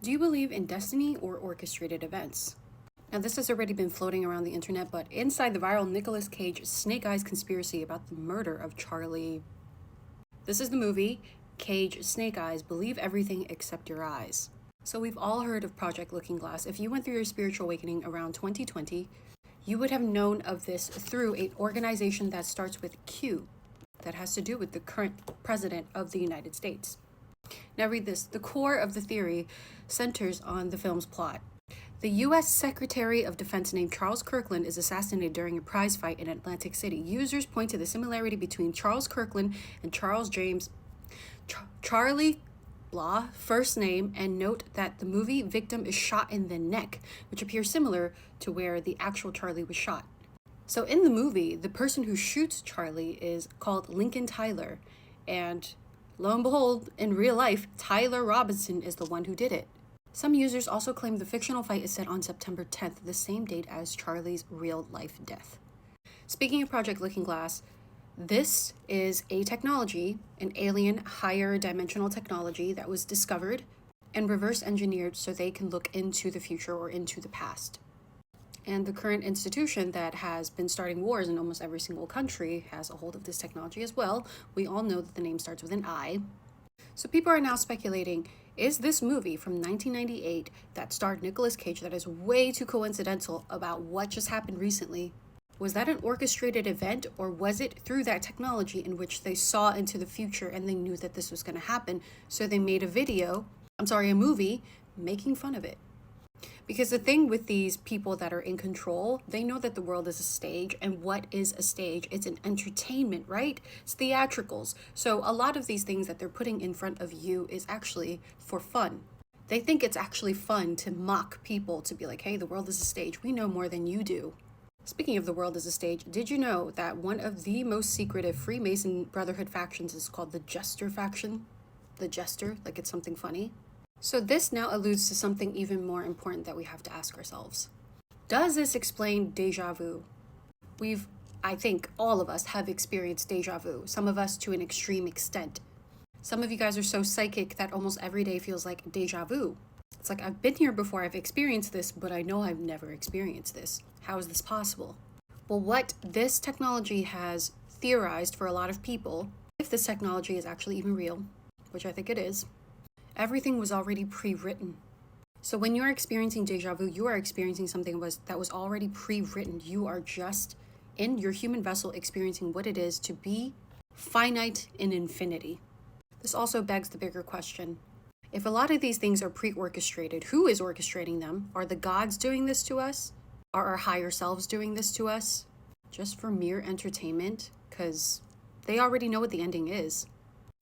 Do you believe in destiny or orchestrated events? Now, this has already been floating around the internet, but inside the viral Nicolas Cage Snake Eyes conspiracy about the murder of Charlie. This is the movie, Cage Snake Eyes, Believe Everything Except Your Eyes. So we've all heard of Project Looking Glass. If you went through your spiritual awakening around 2020, you would have known of this through an organization that starts with Q, that has to do with the current president of the United States. Now read this. The core of the theory centers on the film's plot. The U.S. Secretary of Defense named Charles Kirkland is assassinated during a prize fight in Atlantic City. Users point to the similarity between Charles Kirkland and Charlie Blah, first name, and note that the movie victim is shot in the neck, which appears similar to where the actual Charlie was shot. So in the movie, the person who shoots Charlie is called Lincoln Tyler, and lo and behold, in real life, Tyler Robinson is the one who did it. Some users also claim the fictional fight is set on September 10th, the same date as Charlie's real-life death. Speaking of Project Looking Glass, this is a technology, an alien higher dimensional technology that was discovered and reverse engineered so they can look into the future or into the past. And the current institution that has been starting wars in almost every single country has a hold of this technology as well. We all know that the name starts with an I. So people are now speculating, is this movie from 1998 that starred Nicolas Cage, that is way too coincidental about what just happened recently, was that an orchestrated event, or was it through that technology in which they saw into the future and they knew that this was going to happen, so they made a movie making fun of it? Because the thing with these people that are in control, they know that the world is a stage. And what is a stage? It's an entertainment, right? It's theatricals. So a lot of these things that they're putting in front of you is actually for fun. They think it's actually fun to mock people, to be like, hey, the world is a stage. We know more than you do. Speaking of the world as a stage, did you know that one of the most secretive Freemason Brotherhood factions is called the Jester faction? The Jester, like it's something funny. So this now alludes to something even more important that we have to ask ourselves. Does this explain deja vu? I think all of us have experienced deja vu, some of us to an extreme extent. Some of you guys are so psychic that almost every day feels like deja vu. It's like, I've been here before, I've experienced this, but I know I've never experienced this. How is this possible? Well, what this technology has theorized for a lot of people, if this technology is actually even real, which I think it is, everything was already pre-written. So when you're experiencing deja vu, you are experiencing something that was already pre-written. You are just in your human vessel experiencing what it is to be finite in infinity. This also begs the bigger question. If a lot of these things are pre-orchestrated, who is orchestrating them? Are the gods doing this to us? Are our higher selves doing this to us? Just for mere entertainment? Because they already know what the ending is.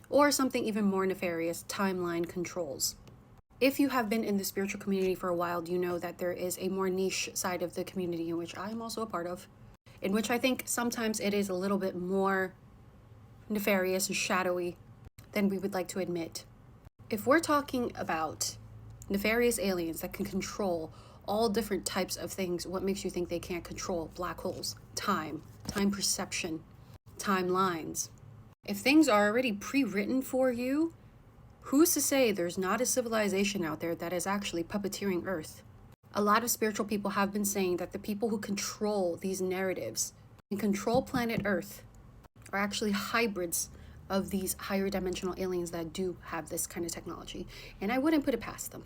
Or something even more nefarious, timeline controls. If you have been in the spiritual community for a while, you know that there is a more niche side of the community in which I am also a part of, in which I think sometimes it is a little bit more nefarious and shadowy than we would like to admit. If we're talking about nefarious aliens that can control all different types of things, what makes you think they can't control black holes, time perception, timelines? If things are already pre-written for you, who's to say there's not a civilization out there that is actually puppeteering Earth? A lot of spiritual people have been saying that the people who control these narratives and control planet Earth are actually hybrids of these higher dimensional aliens that do have this kind of technology. And I wouldn't put it past them.